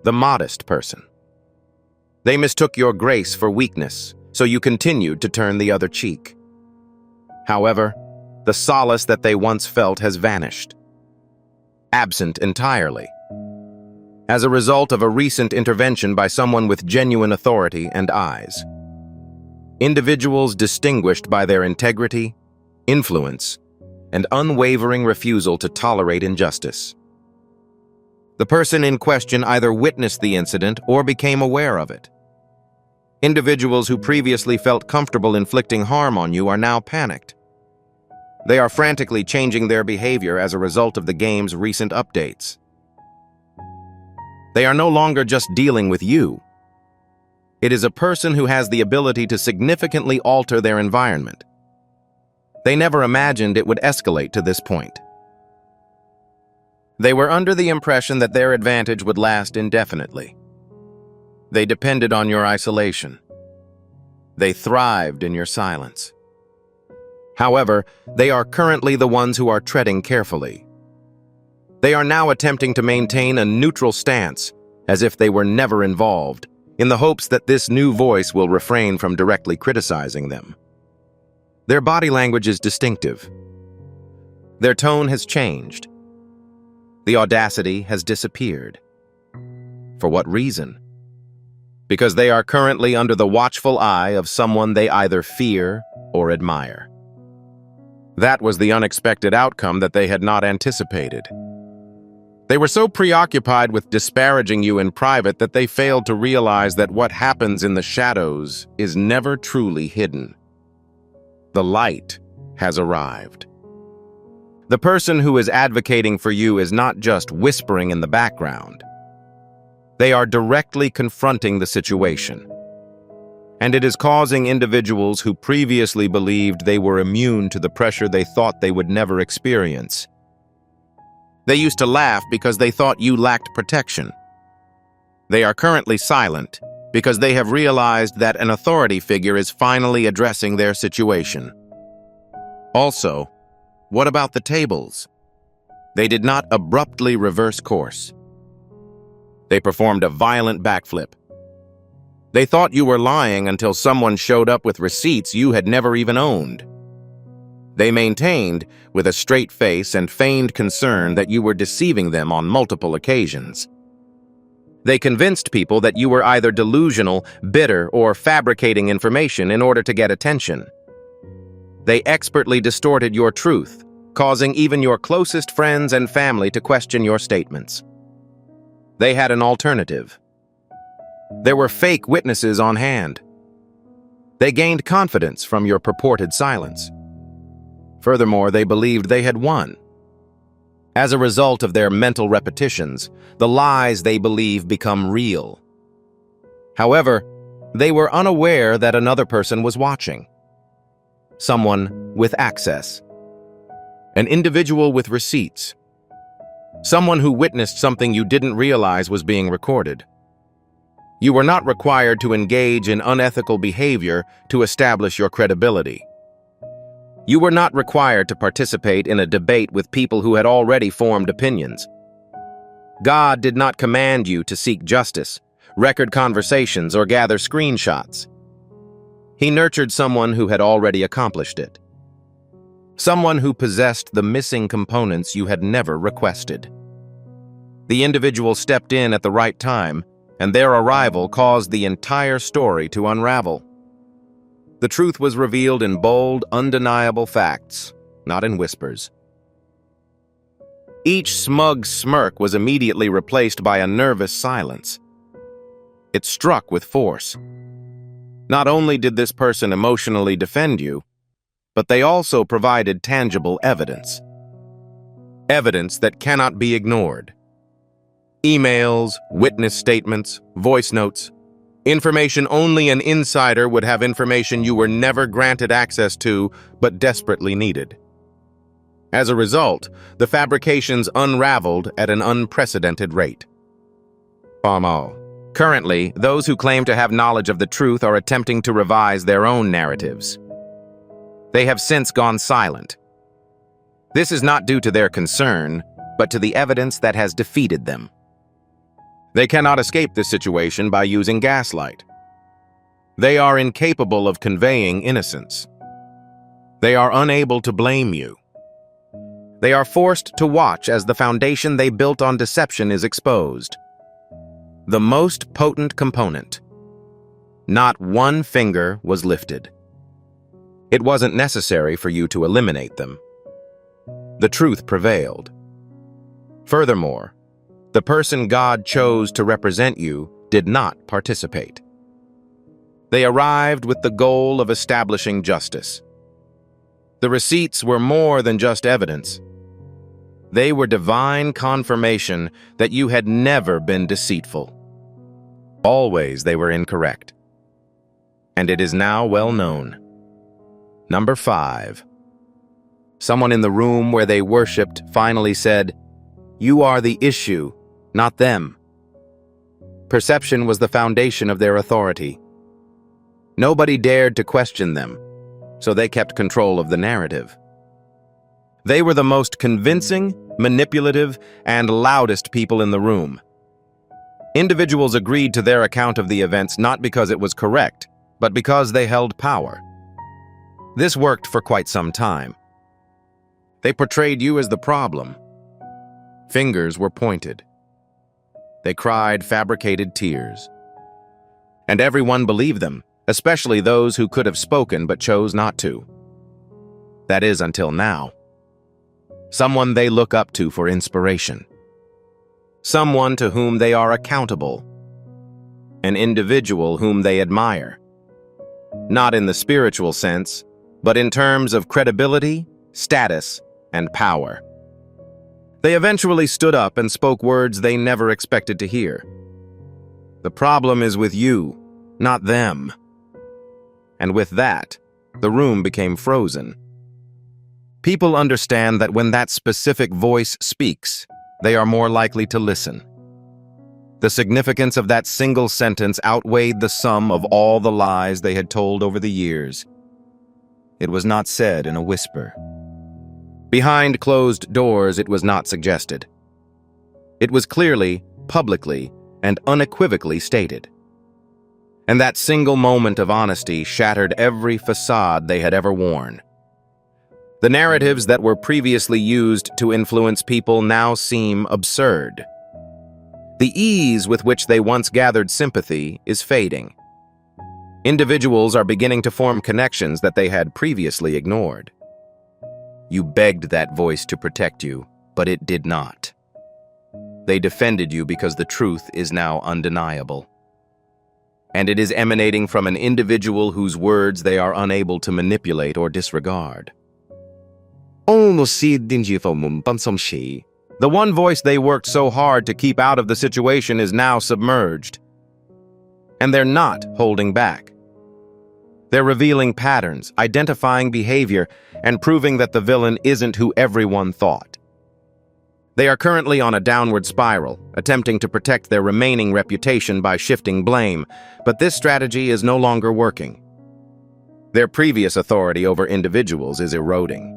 The modest person. They mistook your grace for weakness, so you continued to turn the other cheek. However, the solace that they once felt has vanished, absent entirely, as a result of a recent intervention by someone with genuine authority and eyes. Individuals distinguished by their integrity, influence, and unwavering refusal to tolerate injustice. The person in question either witnessed the incident or became aware of it. Individuals who previously felt comfortable inflicting harm on you are now panicked. They are frantically changing their behavior as a result of the game's recent updates. They are no longer just dealing with you. It is a person who has the ability to significantly alter their environment. They never imagined it would escalate to this point. They were under the impression that their advantage would last indefinitely. They depended on your isolation. They thrived in your silence. However, they are currently the ones who are treading carefully. They are now attempting to maintain a neutral stance, as if they were never involved, in the hopes that this new voice will refrain from directly criticizing them. Their body language is distinctive. Their tone has changed. The audacity has disappeared. For what reason? Because they are currently under the watchful eye of someone they either fear or admire. That was the unexpected outcome that they had not anticipated. They were so preoccupied with disparaging you in private that they failed to realize that what happens in the shadows is never truly hidden. The light has arrived. The person who is advocating for you is not just whispering in the background. They are directly confronting the situation. And it is causing individuals who previously believed they were immune to the pressure they thought they would never experience. They used to laugh because they thought you lacked protection. They are currently silent because they have realized that an authority figure is finally addressing their situation. Also, what about the tables? They did not abruptly reverse course. They performed a violent backflip. They thought you were lying until someone showed up with receipts you had never even owned. They maintained, with a straight face and feigned concern, that you were deceiving them on multiple occasions. They convinced people that you were either delusional, bitter, or fabricating information in order to get attention. They expertly distorted your truth, causing even your closest friends and family to question your statements. They had an alternative. There were fake witnesses on hand. They gained confidence from your purported silence. Furthermore, they believed they had won. As a result of their mental repetitions, the lies they believe become real. However, they were unaware that another person was watching. Someone with access. An individual with receipts. Someone who witnessed something you didn't realize was being recorded. You were not required to engage in unethical behavior to establish your credibility. You were not required to participate in a debate with people who had already formed opinions. God did not command you to seek justice, record conversations, or gather screenshots. He nurtured someone who had already accomplished it. Someone who possessed the missing components you had never requested. The individual stepped in at the right time, and their arrival caused the entire story to unravel. The truth was revealed in bold, undeniable facts, not in whispers. Each smug smirk was immediately replaced by a nervous silence. It struck with force. Not only did this person emotionally defend you, but they also provided tangible evidence. evidence that cannot be ignored. Emails, witness statements, voice notes, information only an insider would have, information you were never granted access to but desperately needed. As a result, the fabrications unraveled at an unprecedented rate. Currently, those who claim to have knowledge of the truth are attempting to revise their own narratives. They have since gone silent. This is not due to their concern, but to the evidence that has defeated them. They cannot escape this situation by using gaslight. They are incapable of conveying innocence. They are unable to blame you. They are forced to watch as the foundation they built on deception is exposed. The most potent component. Not one finger was lifted. It wasn't necessary for you to eliminate them. The truth prevailed. Furthermore, the person God chose to represent you did not participate. They arrived with the goal of establishing justice. The receipts were more than just evidence. They were divine confirmation that you had never been deceitful. Always they were incorrect. And it is now well known. Number 5. Someone in the room where they worshipped finally said, "You are the issue, not them." Perception was the foundation of their authority. Nobody dared to question them, so they kept control of the narrative. They were the most convincing, manipulative, and loudest people in the room. Individuals agreed to their account of the events not because it was correct, but because they held power. This worked for quite some time. They portrayed you as the problem. Fingers were pointed. They cried fabricated tears. And everyone believed them, especially those who could have spoken but chose not to. That is, until now. Someone they look up to for inspiration. Someone to whom they are accountable. An individual whom they admire. Not in the spiritual sense, but in terms of credibility, status, and power. They eventually stood up and spoke words they never expected to hear. The problem is with you, not them. And with that, the room became frozen. People understand that when that specific voice speaks, they are more likely to listen. The significance of that single sentence outweighed the sum of all the lies they had told over the years. It was not said in a whisper. Behind closed doors, it was not suggested. It was clearly, publicly, and unequivocally stated. And that single moment of honesty shattered every facade they had ever worn. The narratives that were previously used to influence people now seem absurd. The ease with which they once gathered sympathy is fading. Individuals are beginning to form connections that they had previously ignored. You begged that voice to protect you, but it did not. They defended you because the truth is now undeniable. And it is emanating from an individual whose words they are unable to manipulate or disregard. The one voice they worked so hard to keep out of the situation is now submerged. And they're not holding back. They're revealing patterns, identifying behavior, and proving that the villain isn't who everyone thought. They are currently on a downward spiral, attempting to protect their remaining reputation by shifting blame, but this strategy is no longer working. Their previous authority over individuals is eroding.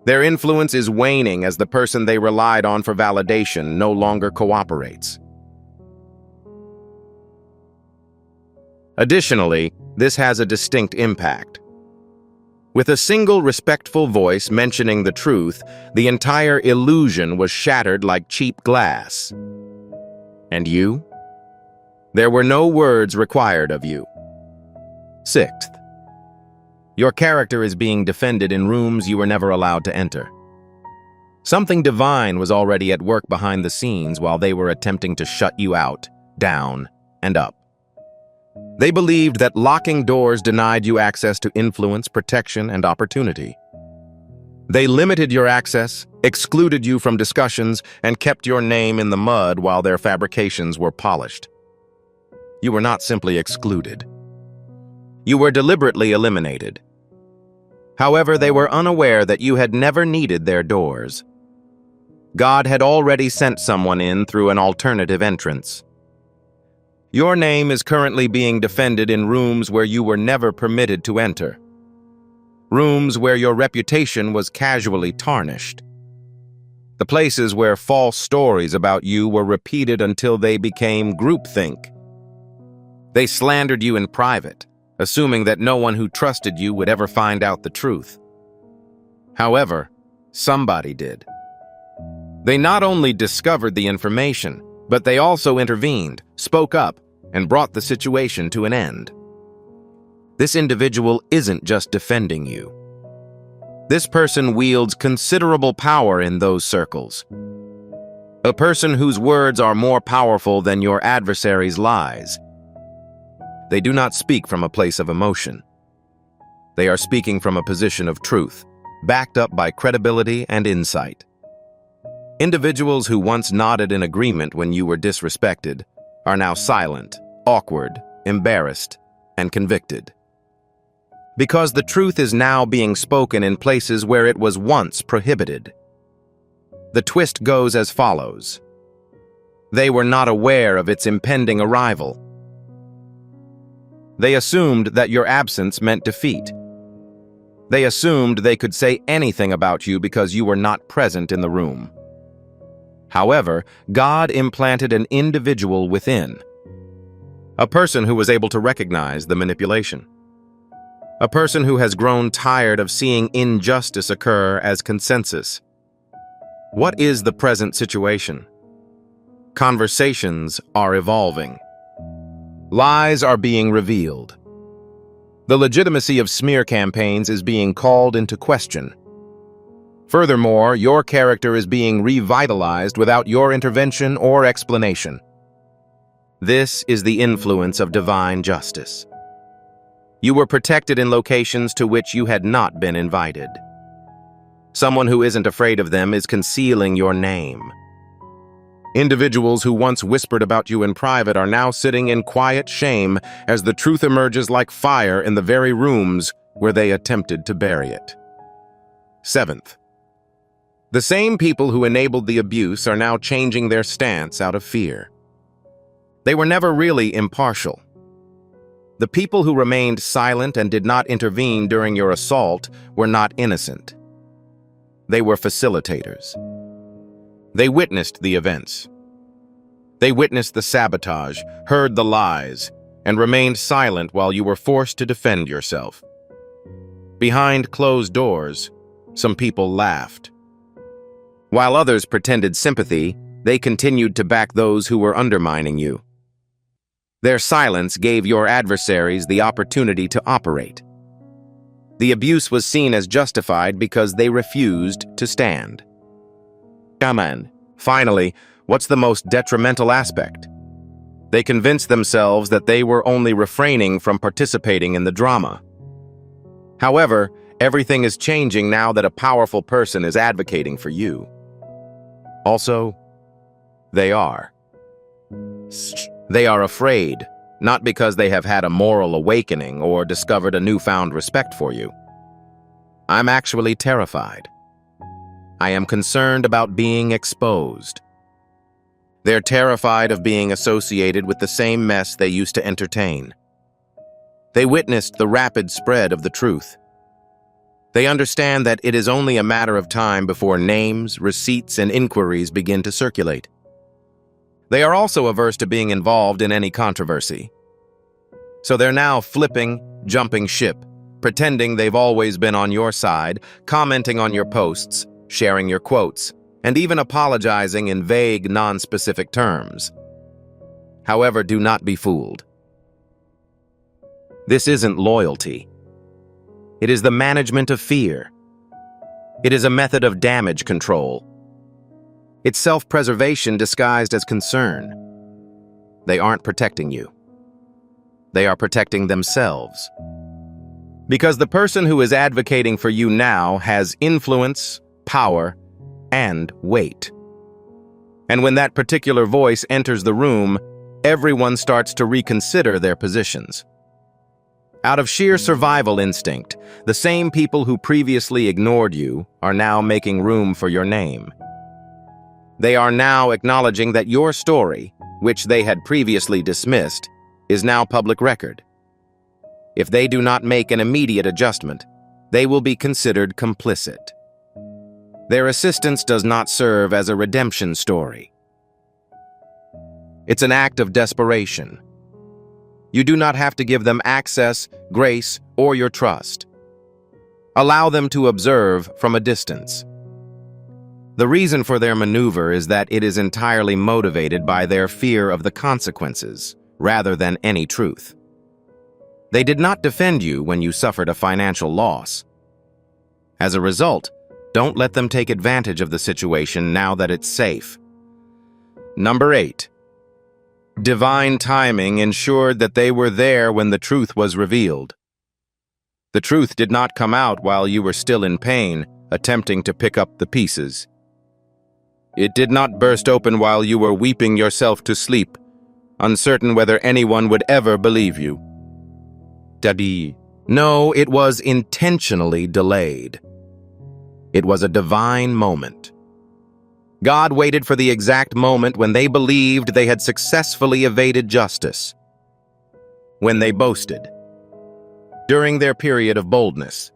Their influence is waning as the person they relied on for validation no longer cooperates. Additionally, this has a distinct impact. With a single respectful voice mentioning the truth, the entire illusion was shattered like cheap glass. And you? There were no words required of you. 6th, your character is being defended in rooms you were never allowed to enter. Something divine was already at work behind the scenes while they were attempting to shut you out, down, and up. They believed that locking doors denied you access to influence, protection, and opportunity. They limited your access, excluded you from discussions, and kept your name in the mud while their fabrications were polished. You were not simply excluded. You were deliberately eliminated. However, they were unaware that you had never needed their doors. God had already sent someone in through an alternative entrance. Your name is currently being defended in rooms where you were never permitted to enter. Rooms where your reputation was casually tarnished. The places where false stories about you were repeated until they became groupthink. They slandered you in private, assuming that no one who trusted you would ever find out the truth. However, somebody did. They not only discovered the information, but they also intervened, spoke up, and brought the situation to an end. This individual isn't just defending you. This person wields considerable power in those circles. A person whose words are more powerful than your adversary's lies. They do not speak from a place of emotion. They are speaking from a position of truth, backed up by credibility and insight. Individuals who once nodded in agreement when you were disrespected are now silent, awkward, embarrassed, and convicted. Because the truth is now being spoken in places where it was once prohibited. The twist goes as follows. They were not aware of its impending arrival. They assumed that your absence meant defeat. They assumed they could say anything about you because you were not present in the room. However, God implanted an individual within. A person who was able to recognize the manipulation. A person who has grown tired of seeing injustice occur as consensus. What is the present situation? Conversations are evolving. Lies are being revealed. The legitimacy of smear campaigns is being called into question. Furthermore, your character is being revitalized without your intervention or explanation. This is the influence of divine justice. You were protected in locations to which you had not been invited. Someone who isn't afraid of them is concealing your name. Individuals who once whispered about you in private are now sitting in quiet shame as the truth emerges like fire in the very rooms where they attempted to bury it. Seventh, the same people who enabled the abuse are now changing their stance out of fear. They were never really impartial. The people who remained silent and did not intervene during your assault were not innocent. They were facilitators. They witnessed the events. They witnessed the sabotage, heard the lies, and remained silent while you were forced to defend yourself. Behind closed doors, some people laughed. While others pretended sympathy, they continued to back those who were undermining you. Their silence gave your adversaries the opportunity to operate. The abuse was seen as justified because they refused to stand. Amen. Finally, what's the most detrimental aspect? They convinced themselves that they were only refraining from participating in the drama. However, everything is changing now that a powerful person is advocating for you. Also, they are. They are afraid, not because they have had a moral awakening or discovered a newfound respect for you. I'm actually terrified. I am concerned about being exposed. They're terrified of being associated with the same mess they used to entertain. They witnessed the rapid spread of the truth. They understand that it is only a matter of time before names, receipts, and inquiries begin to circulate. They are also averse to being involved in any controversy. So they're now flipping, jumping ship, pretending they've always been on your side, commenting on your posts, sharing your quotes, and even apologizing in vague, non-specific terms. However, do not be fooled. This isn't loyalty. It is the management of fear. It is a method of damage control. It's self-preservation disguised as concern. They aren't protecting you. They are protecting themselves. Because the person who is advocating for you now has influence, power, and weight. And when that particular voice enters the room, everyone starts to reconsider their positions. Out of sheer survival instinct, the same people who previously ignored you are now making room for your name. They are now acknowledging that your story, which they had previously dismissed, is now public record. If they do not make an immediate adjustment, they will be considered complicit. Their assistance does not serve as a redemption story. It's an act of desperation. You do not have to give them access, grace, or your trust. Allow them to observe from a distance. The reason for their maneuver is that it is entirely motivated by their fear of the consequences, rather than any truth. They did not defend you when you suffered a financial loss. As a result, don't let them take advantage of the situation now that it's safe. Number 8. Divine timing ensured that they were there when the truth was revealed. The truth did not come out while you were still in pain, attempting to pick up the pieces. It did not burst open while you were weeping yourself to sleep, uncertain whether anyone would ever believe you. Daddy. No, it was intentionally delayed. It was a divine moment. God waited for the exact moment when they believed they had successfully evaded justice. When they boasted. During their period of boldness.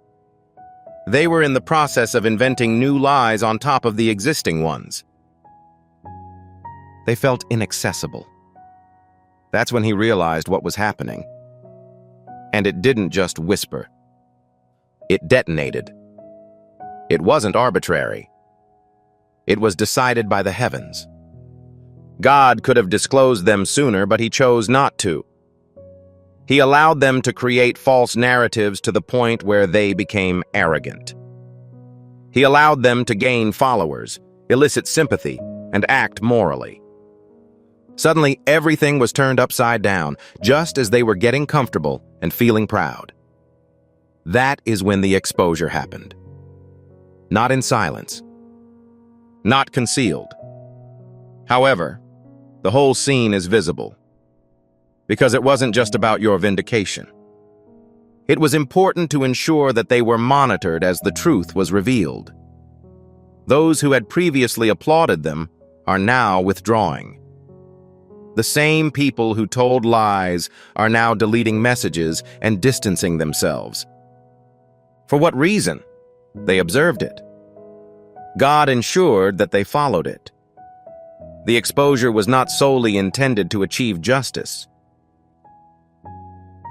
They were in the process of inventing new lies on top of the existing ones. They felt inaccessible. That's when he realized what was happening. And it didn't just whisper. It detonated. It wasn't arbitrary. It was decided by the heavens. God could have disclosed them sooner, but he chose not to. He allowed them to create false narratives to the point where they became arrogant. He allowed them to gain followers, elicit sympathy, and act morally. Suddenly, everything was turned upside down, just as they were getting comfortable and feeling proud. That is when the exposure happened. Not in silence. Not concealed. However, the whole scene is visible. Because it wasn't just about your vindication. It was important to ensure that they were monitored as the truth was revealed. Those who had previously applauded them are now withdrawing. The same people who told lies are now deleting messages and distancing themselves. For what reason? They observed it. God ensured that they followed it. The exposure was not solely intended to achieve justice.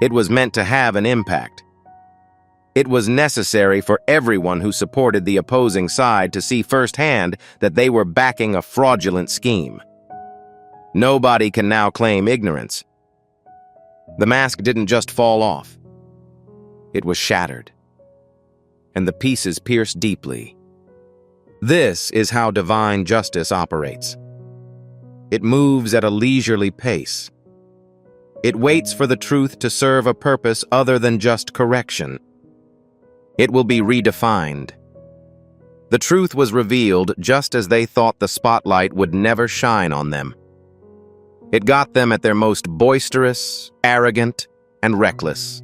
It was meant to have an impact. It was necessary for everyone who supported the opposing side to see firsthand that they were backing a fraudulent scheme. Nobody can now claim ignorance. The mask didn't just fall off. It was shattered. And the pieces pierced deeply. This is how divine justice operates. It moves at a leisurely pace. It waits for the truth to serve a purpose other than just correction. It will be redefined. The truth was revealed just as they thought the spotlight would never shine on them. It got them at their most boisterous, arrogant, and reckless.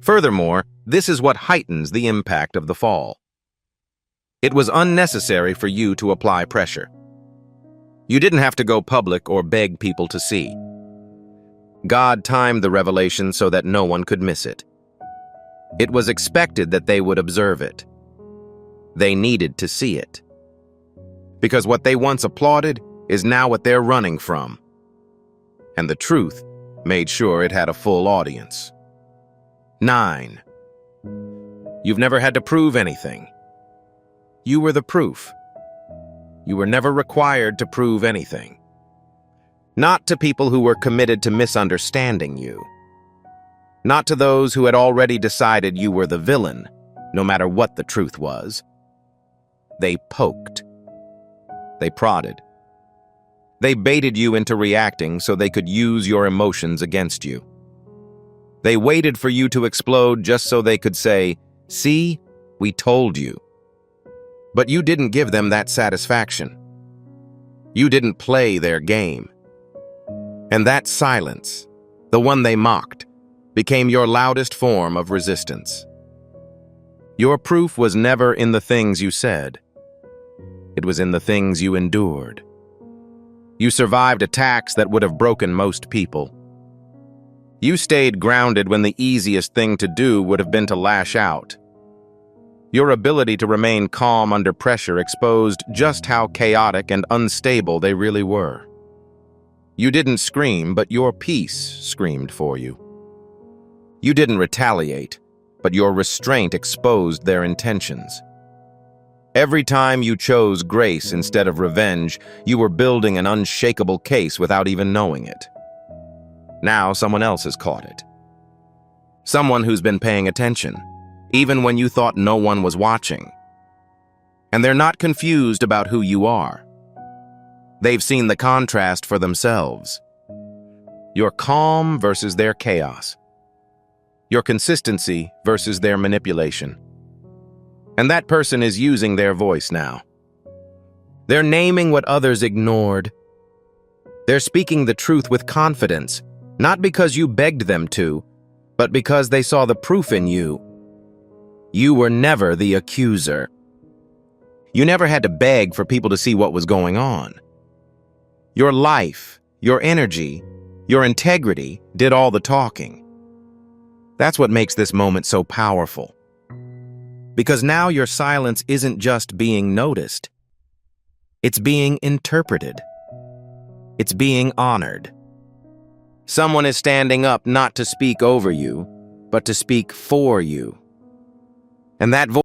Furthermore, this is what heightens the impact of the fall. It was unnecessary for you to apply pressure. You didn't have to go public or beg people to see. God timed the revelation so that no one could miss it. It was expected that they would observe it. They needed to see it. Because what they once applauded is now what they're running from. And the truth made sure it had a full audience. 9. You've never had to prove anything. You were the proof. You were never required to prove anything. Not to people who were committed to misunderstanding you. Not to those who had already decided you were the villain, no matter what the truth was. They poked. They prodded. They baited you into reacting so they could use your emotions against you. They waited for you to explode just so they could say, "See, we told you." But you didn't give them that satisfaction. You didn't play their game. And that silence, the one they mocked, became your loudest form of resistance. Your proof was never in the things you said. It was in the things you endured. You survived attacks that would have broken most people. You stayed grounded when the easiest thing to do would have been to lash out. Your ability to remain calm under pressure exposed just how chaotic and unstable they really were. You didn't scream, but your peace screamed for you. You didn't retaliate, but your restraint exposed their intentions. Every time you chose grace instead of revenge, you were building an unshakable case without even knowing it. Now someone else has caught it. Someone who's been paying attention, even when you thought no one was watching. And they're not confused about who you are. They've seen the contrast for themselves. Your calm versus their chaos. Your consistency versus their manipulation. And that person is using their voice now. They're naming what others ignored. They're speaking the truth with confidence, not because you begged them to, but because they saw the proof in you. You were never the accuser. You never had to beg for people to see what was going on. Your life, your energy, your integrity did all the talking. That's what makes this moment so powerful. Because now your silence isn't just being noticed. It's being interpreted. It's being honored. Someone is standing up not to speak over you, but to speak for you. And that voice